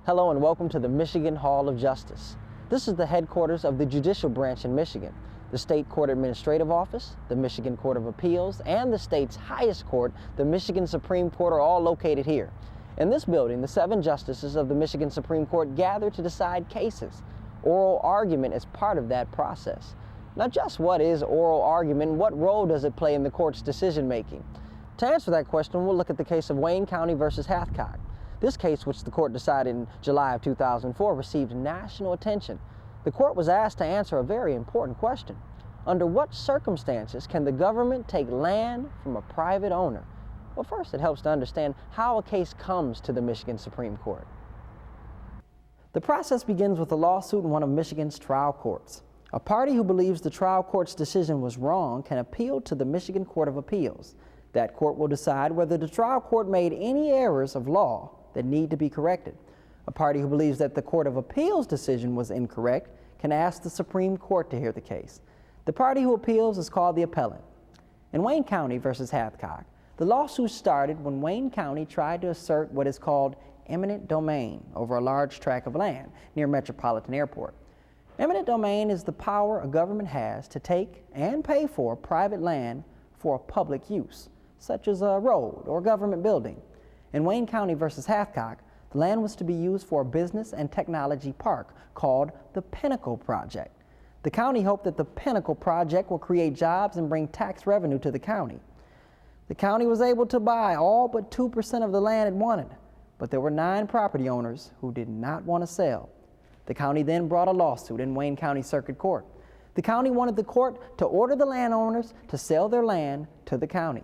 Hello and welcome to the Michigan Hall of Justice. This is the headquarters of the judicial branch in Michigan. The State Court Administrative Office, the Michigan Court of Appeals, and the state's highest court, the Michigan Supreme Court, are all located here. In this building, the 7 justices of the Michigan Supreme Court gather to decide cases. Oral argument is part of that process. Now, just what is oral argument and what role does it play in the court's decision making? To answer that question, we'll look at the case of Wayne County versus Hathcock. This case, which the court decided in July of 2004, received national attention. The court was asked to answer a very important question. Under what circumstances can the government take land from a private owner? Well, first it helps to understand how a case comes to the Michigan Supreme Court. The process begins with a lawsuit in one of Michigan's trial courts. A party who believes the trial court's decision was wrong can appeal to the Michigan Court of Appeals. That court will decide whether the trial court made any errors of law that need to be corrected. A party who believes that the Court of Appeals decision was incorrect can ask the Supreme Court to hear the case. The party who appeals is called the appellant. In Wayne County versus Hathcock, the lawsuit started when Wayne County tried to assert what is called eminent domain over a large tract of land near Metropolitan Airport. Eminent domain is the power a government has to take and pay for private land for public use, such as a road or government building. In Wayne County versus Hathcock, the land was to be used for a business and technology park called the Pinnacle Project. The county hoped that the Pinnacle Project will create jobs and bring tax revenue to the county. The county was able to buy all but 2% of the land it wanted, but there were 9 property owners who did not want to sell. The county then brought a lawsuit in Wayne County Circuit Court. The county wanted the court to order the landowners to sell their land to the county.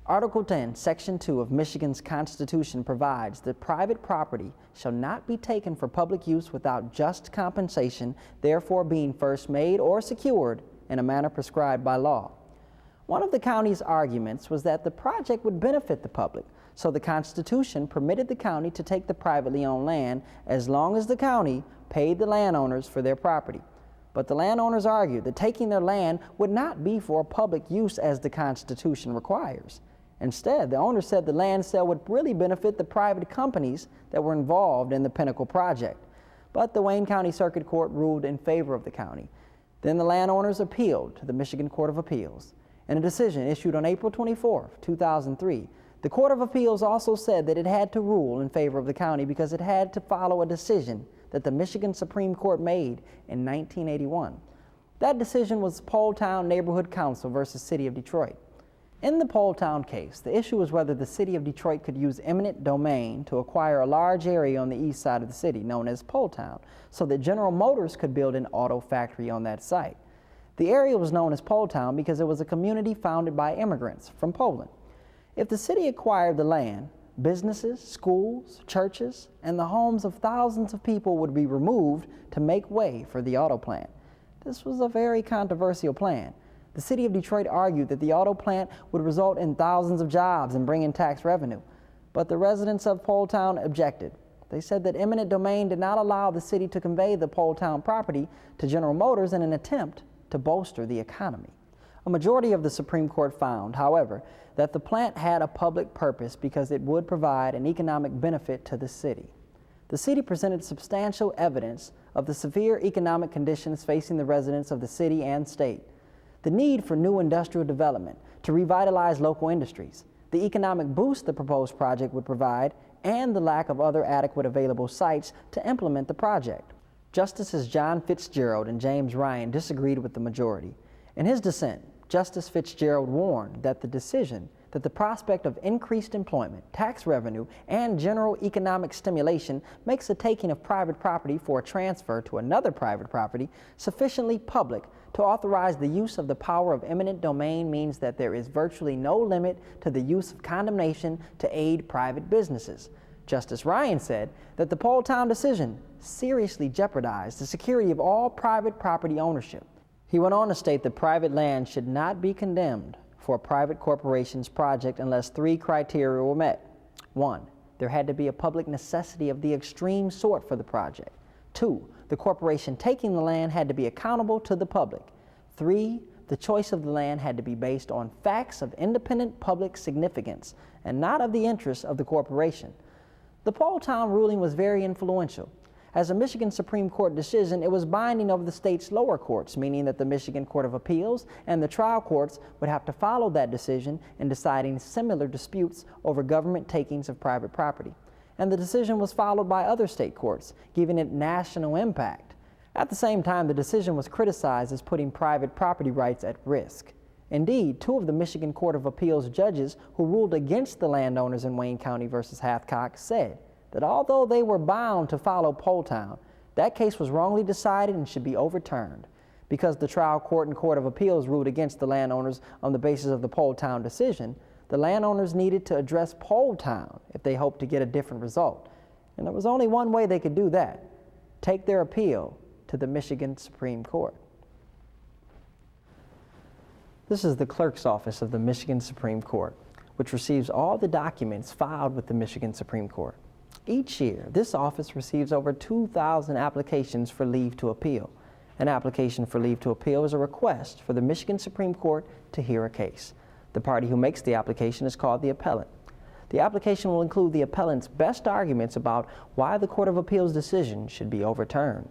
Article 10, Section 2 of Michigan's Constitution provides that private property shall not be taken for public use without just compensation, therefore being first made or secured in a manner prescribed by law. One of the county's arguments was that the project would benefit the public, so the Constitution permitted the county to take the privately owned land as long as the county paid the landowners for their property. But the landowners argued that taking their land would not be for public use as the Constitution requires. Instead, the owner said the land sale would really benefit the private companies that were involved in the Pinnacle Project. But the Wayne County Circuit Court ruled in favor of the county. Then the landowners appealed to the Michigan Court of Appeals. In a decision issued on April 24, 2003, the Court of Appeals also said that it had to rule in favor of the county because it had to follow a decision that the Michigan Supreme Court made in 1981. That decision was Poletown Neighborhood Council versus City of Detroit. In the Poletown case, the issue was whether the City of Detroit could use eminent domain to acquire a large area on the east side of the city, known as Poletown, so that General Motors could build an auto factory on that site. The area was known as Poletown because it was a community founded by immigrants from Poland. If the city acquired the land, businesses, schools, churches, and the homes of thousands of people would be removed to make way for the auto plant. This was a very controversial plan. The City of Detroit argued that the auto plant would result in thousands of jobs and bring in tax revenue. But the residents of Poletown objected. They said that eminent domain did not allow the city to convey the Poletown property to General Motors in an attempt to bolster the economy. A majority of the Supreme Court found, however, that the plant had a public purpose because it would provide an economic benefit to the city. The city presented substantial evidence of the severe economic conditions facing the residents of the city and state. The need for new industrial development to revitalize local industries, the economic boost the proposed project would provide, and the lack of other adequate available sites to implement the project. Justices John Fitzgerald and James Ryan disagreed with the majority. In his dissent, Justice Fitzgerald warned that the decision that the prospect of increased employment, tax revenue, and general economic stimulation makes the taking of private property for a transfer to another private property sufficiently public to authorize the use of the power of eminent domain means that there is virtually no limit to the use of condemnation to aid private businesses. Justice Ryan said that the Poletown decision seriously jeopardized the security of all private property ownership. He went on to state that private land should not be condemned for a private corporation's project unless 3 criteria were met. 1, there had to be a public necessity of the extreme sort for the project. 2, the corporation taking the land had to be accountable to the public. 3, the choice of the land had to be based on facts of independent public significance and not of the interests of the corporation. The Poletown ruling was very influential. As a Michigan Supreme Court decision, it was binding over the state's lower courts, meaning that the Michigan Court of Appeals and the trial courts would have to follow that decision in deciding similar disputes over government takings of private property. And the decision was followed by other state courts, giving it national impact. At the same time, the decision was criticized as putting private property rights at risk. Indeed, two of the Michigan Court of Appeals judges who ruled against the landowners in Wayne County versus Hathcock said that although they were bound to follow Poletown, that case was wrongly decided and should be overturned. Because the trial court and Court of Appeals ruled against the landowners on the basis of the Poletown decision, the landowners needed to address Poletown if they hoped to get a different result. And there was only one way they could do that: take their appeal to the Michigan Supreme Court. This is the clerk's office of the Michigan Supreme Court, which receives all the documents filed with the Michigan Supreme Court. Each year, this office receives over 2,000 applications for leave to appeal. An application for leave to appeal is a request for the Michigan Supreme Court to hear a case. The party who makes the application is called the appellant. The application will include the appellant's best arguments about why the Court of Appeals decision should be overturned.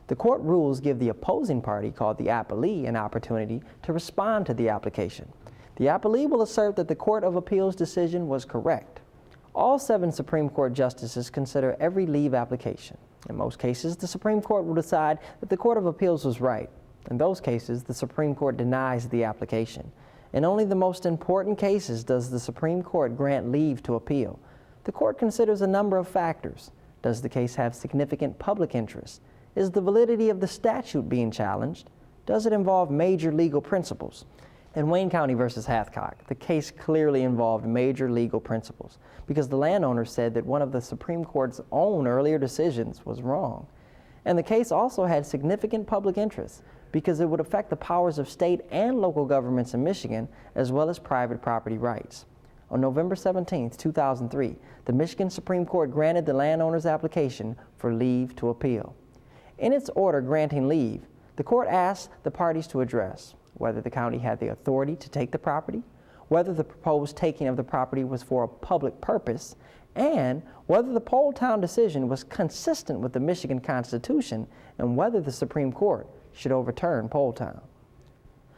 The court rules give the opposing party, called the appellee, an opportunity to respond to the application. The appellee will assert that the Court of Appeals decision was correct. All 7 Supreme Court justices consider every leave application. In most cases, the Supreme Court will decide that the Court of Appeals was right. In those cases, the Supreme Court denies the application. In only the most important cases does the Supreme Court grant leave to appeal. The court considers a number of factors. Does the case have significant public interest? Is the validity of the statute being challenged? Does it involve major legal principles? In Wayne County versus Hathcock, the case clearly involved major legal principles because the landowner said that one of the Supreme Court's own earlier decisions was wrong. And the case also had significant public interest because it would affect the powers of state and local governments in Michigan, as well as private property rights. On November 17, 2003, the Michigan Supreme Court granted the landowner's application for leave to appeal. In its order granting leave, the court asked the parties to address whether the county had the authority to take the property, whether the proposed taking of the property was for a public purpose, and whether the Poletown decision was consistent with the Michigan Constitution and whether the Supreme Court should overturn Poletown.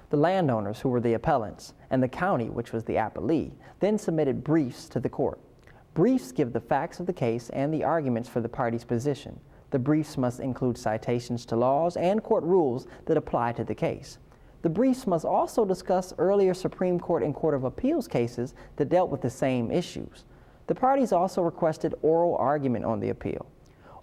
The landowners, who were the appellants, and the county, which was the appellee, then submitted briefs to the court. Briefs give the facts of the case and the arguments for the party's position. The briefs must include citations to laws and court rules that apply to the case. The briefs must also discuss earlier Supreme Court and Court of Appeals cases that dealt with the same issues. The parties also requested oral argument on the appeal.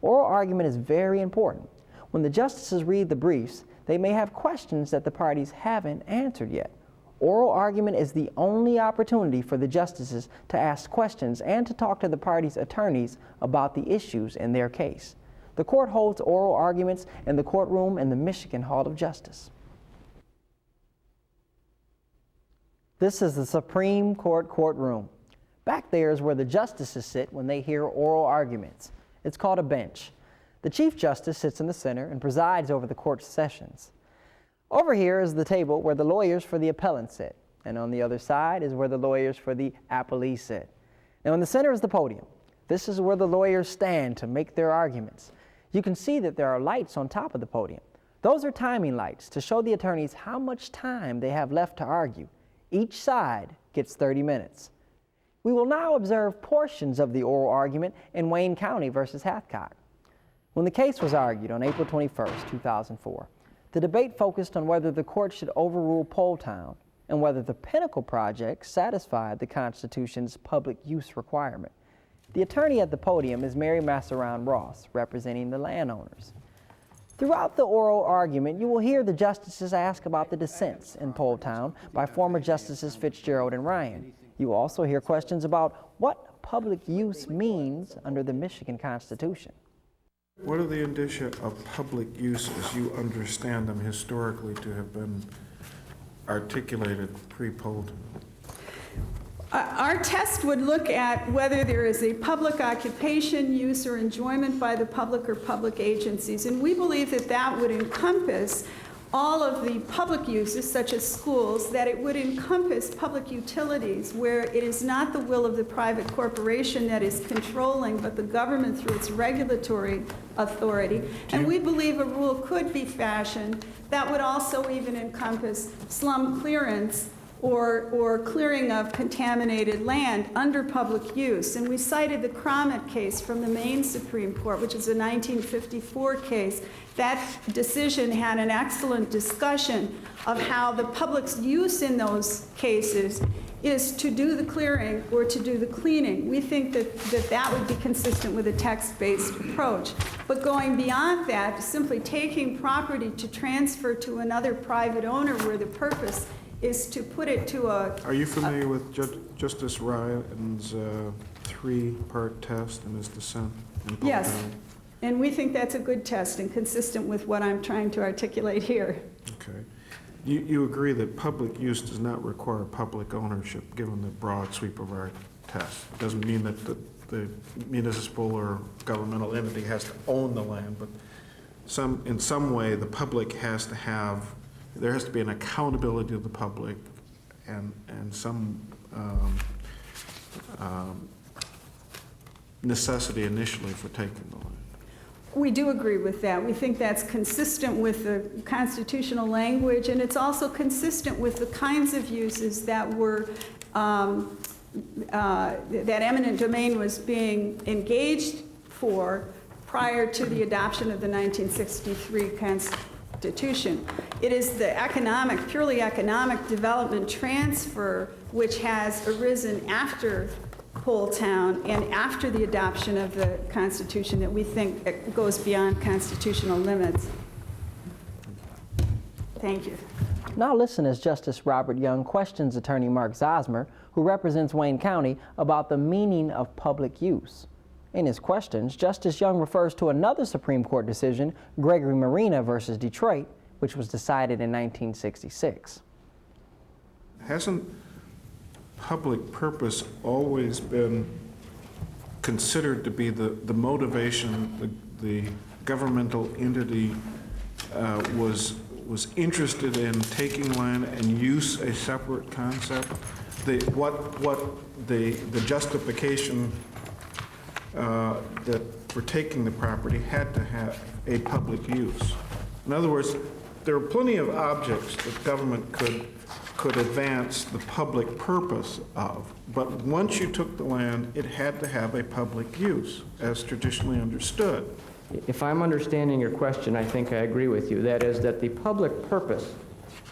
Oral argument is very important. When the justices read the briefs, they may have questions that the parties haven't answered yet. Oral argument is the only opportunity for the justices to ask questions and to talk to the parties' attorneys about the issues in their case. The court holds oral arguments in the courtroom in the Michigan Hall of Justice. This is the Supreme Court courtroom. Back there is where the justices sit when they hear oral arguments. It's called a bench. The Chief Justice sits in the center and presides over the court's sessions. Over here is the table where the lawyers for the appellant sit, and on the other side is where the lawyers for the appellee sit. Now in the center is the podium. This is where the lawyers stand to make their arguments. You can see that there are lights on top of the podium. Those are timing lights to show the attorneys how much time they have left to argue. Each side gets 30 minutes. We will now observe portions of the oral argument in Wayne County versus Hathcock. When the case was argued on April 21, 2004, the debate focused on whether the court should overrule Poletown and whether the Pinnacle project satisfied the Constitution's public use requirement. The attorney at the podium is Mary Massaround Ross, representing the landowners. Throughout the oral argument, you will hear the justices ask about the dissents in Poletown by former Justices Fitzgerald and Ryan. You will also hear questions about what public use means under the Michigan Constitution. What are the indicia of public use as you understand them historically to have been articulated pre-Poletown? Our test would look at whether there is a public occupation, use, or enjoyment by the public or public agencies, and we believe that that would encompass all of the public uses, such as schools, that it would encompass public utilities where it is not the will of the private corporation that is controlling, but the government through its regulatory authority. And we believe a rule could be fashioned that would also even encompass slum clearance or clearing of contaminated land under public use. And we cited the Crommett case from the Maine Supreme Court, which is a 1954 case. That decision had an excellent discussion of how the public's use in those cases is to do the clearing or to do the cleaning. We think that would be consistent with a text-based approach. But going beyond that, simply taking property to transfer to another private owner where the purpose is to put it to a... Are you familiar with Justice Ryan's three-part test in his dissent in Poletown? Yes, and we think that's a good test and consistent with what I'm trying to articulate here. Okay. You agree that public use does not require public ownership, given the broad sweep of our test? It doesn't mean that the municipal or governmental entity has to own the land, but in some way the public has to have, there has to be an accountability of the public and some necessity initially for taking the land. We do agree with that. We think that's consistent with the constitutional language, and it's also consistent with the kinds of uses that were, that eminent domain was being engaged for prior to the adoption of the 1963 Constitution. It is the purely economic development transfer which has arisen after Poletown and after the adoption of the Constitution that we think it goes beyond constitutional limits. Thank you. Now listen as Justice Robert Young questions attorney Mark Zosmer, who represents Wayne County, about the meaning of public use. In his questions, Justice Young refers to another Supreme Court decision, Gregory Marina versus Detroit, which was decided in 1966. Hasn't public purpose always been considered to be the motivation the governmental entity was interested in taking land and use a separate concept? The justification that for taking the property had to have a public use. In other words, there are plenty of objects that government could advance the public purpose of, but once you took the land, it had to have a public use, as traditionally understood. If I'm understanding your question, I think I agree with you. That is that the public purpose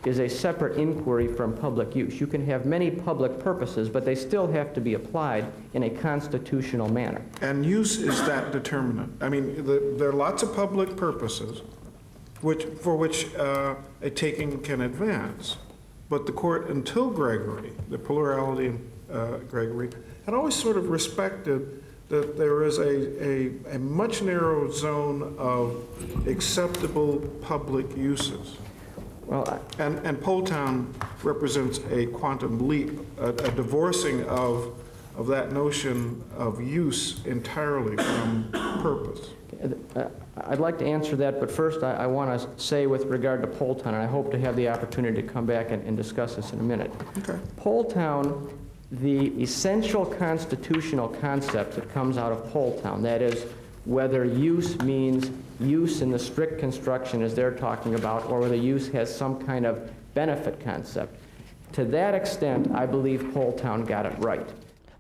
is a separate inquiry from public use. You can have many public purposes, but they still have to be applied in a constitutional manner. And use is that determinant. I mean, there are lots of public purposes for which a taking can advance. But the court, until Gregory, the plurality Gregory, had always sort of respected that there is a much narrower zone of acceptable public uses. Well, and Poletown represents a quantum leap, a divorcing of that notion of use entirely from purpose. I'd like to answer that, but first I want to say with regard to Poletown, and I hope to have the opportunity to come back and discuss this in a minute. Okay. Poletown, the essential constitutional concept that comes out of Poletown, that is, whether use means use in the strict construction as they're talking about, or whether use has some kind of benefit concept. To that extent, I believe Poletown got it right.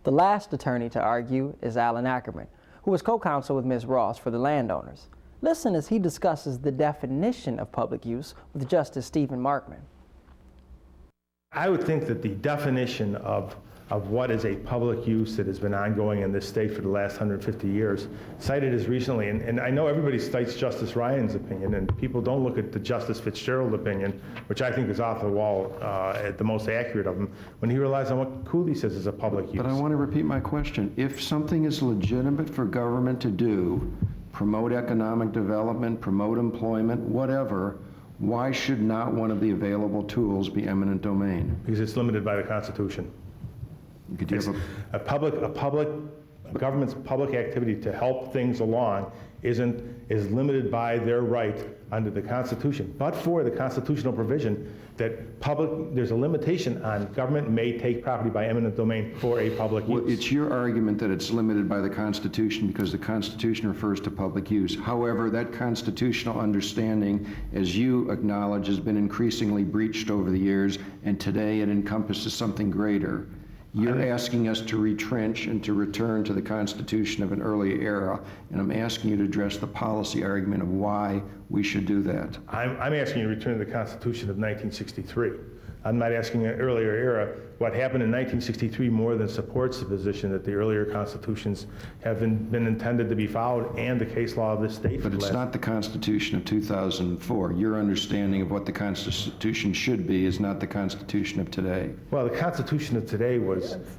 The last attorney to argue is Alan Ackerman, who was co-counsel with Ms. Ross for the landowners. Listen as he discusses the definition of public use with Justice Stephen Markman. I would think that the definition of what is a public use that has been ongoing in this state for the last 150 years, cited as recently, and I know everybody cites Justice Ryan's opinion, and people don't look at the Justice Fitzgerald opinion, which I think is off the wall, the most accurate of them, when he relies on what Cooley says is a public use. But I want to repeat my question. If something is legitimate for government to do, promote economic development, promote employment, whatever, why should not one of the available tools be eminent domain? Because it's limited by the Constitution. Could you have A public government's public activity to help things along is limited by their right under the Constitution, but for the constitutional provision that there's a limitation on government may take property by eminent domain for a public use. Well, it's your argument that it's limited by the Constitution because the Constitution refers to public use. However, that constitutional understanding, as you acknowledge, has been increasingly breached over the years, and today it encompasses something greater. You're asking us to retrench and to return to the Constitution of an earlier era, and I'm asking you to address the policy argument of why we should do that. I'm asking you to return to the Constitution of 1963. I'm not asking an earlier era. What happened in 1963 more than supports the position that the earlier constitutions have been intended to be followed and the case law of this state. But it's not the Constitution of 2004. Your understanding of what the Constitution should be is not the Constitution of today. Well, the Constitution of today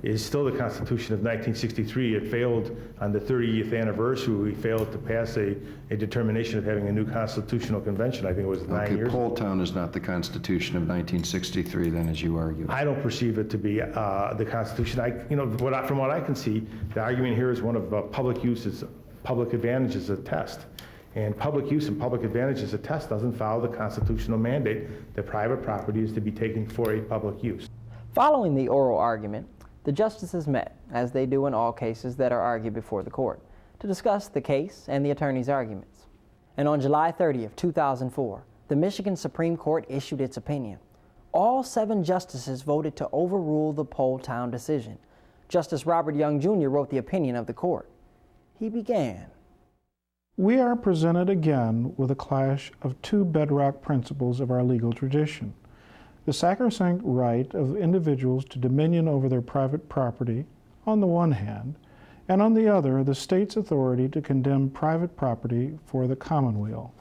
is still the Constitution of 1963. It failed on the 30th anniversary. We failed to pass a determination of having a new constitutional convention. I think it was 9 years ago. Poletown is not the Constitution of 1963 then, as you argue. I don't perceive it to be the Constitution. From what I can see, the argument here is one of public use is public advantage as a test. And public use and public advantage as a test doesn't follow the constitutional mandate that private property is to be taken for a public use. Following the oral argument, the justices met, as they do in all cases that are argued before the court, to discuss the case and the attorney's arguments. And on July 30th, 2004, the Michigan Supreme Court issued its opinion. All 7 justices voted to overrule the Poletown decision. Justice Robert Young Jr. wrote the opinion of the court. He began. We are presented again with a clash of 2 bedrock principles of our legal tradition: the sacrosanct right of individuals to dominion over their private property on the one hand, and on the other, the state's authority to condemn private property for the commonweal.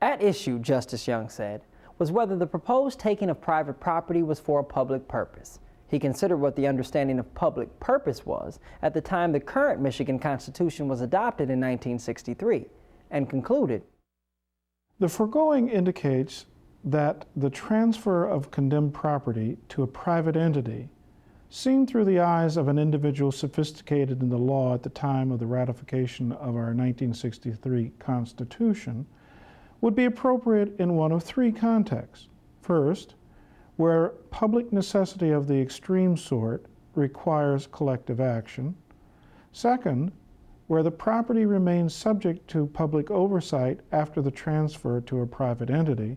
At issue, Justice Young said, was whether the proposed taking of private property was for a public purpose. He considered what the understanding of public purpose was at the time the current Michigan Constitution was adopted in 1963, and concluded, The foregoing indicates that the transfer of condemned property to a private entity, seen through the eyes of an individual sophisticated in the law at the time of the ratification of our 1963 Constitution, would be appropriate in one of 3 contexts. First, where public necessity of the extreme sort requires collective action. Second, where the property remains subject to public oversight after the transfer to a private entity.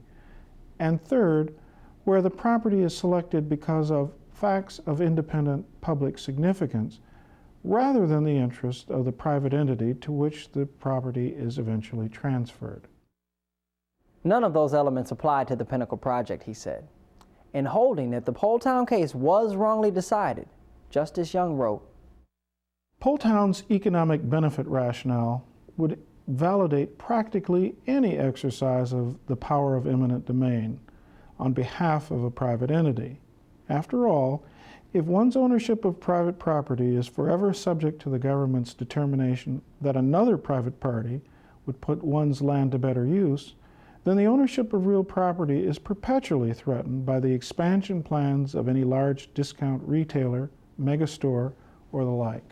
And third, where the property is selected because of facts of independent public significance rather than the interest of the private entity to which the property is eventually transferred. none of those elements apply to the Pinnacle Project, he said. In holding that the Poletown case was wrongly decided, Justice Young wrote, Poletown's economic benefit rationale would validate practically any exercise of the power of eminent domain on behalf of a private entity. After all, if one's ownership of private property is forever subject to the government's determination that another private party would put one's land to better use, then the ownership of real property is perpetually threatened by the expansion plans of any large discount retailer, megastore, or the like.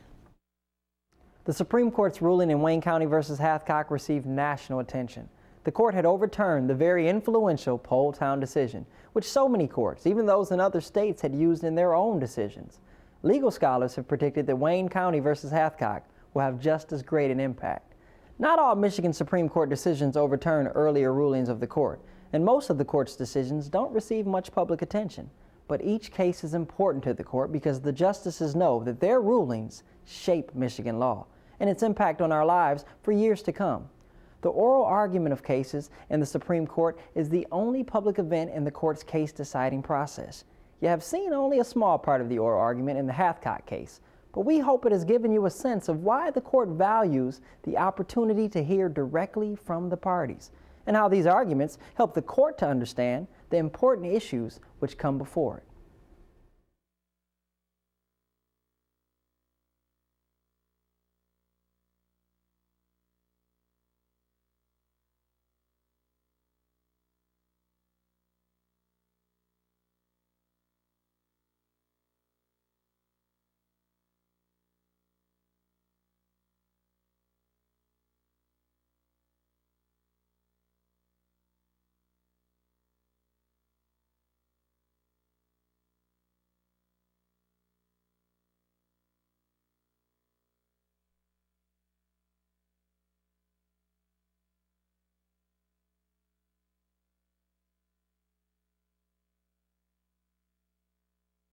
The Supreme Court's ruling in Wayne County versus Hathcock received national attention. The court had overturned the very influential Poletown decision, which so many courts, even those in other states, had used in their own decisions. Legal scholars have predicted that Wayne County versus Hathcock will have just as great an impact. Not all Michigan Supreme Court decisions overturn earlier rulings of the court, and most of the court's decisions don't receive much public attention. But each case is important to the court because the justices know that their rulings shape Michigan law and its impact on our lives for years to come. The oral argument of cases in the Supreme Court is the only public event in the court's case deciding process. You have seen only a small part of the oral argument in the Hathcock case, but we hope it has given you a sense of why the court values the opportunity to hear directly from the parties, and how these arguments help the court to understand the important issues which come before it.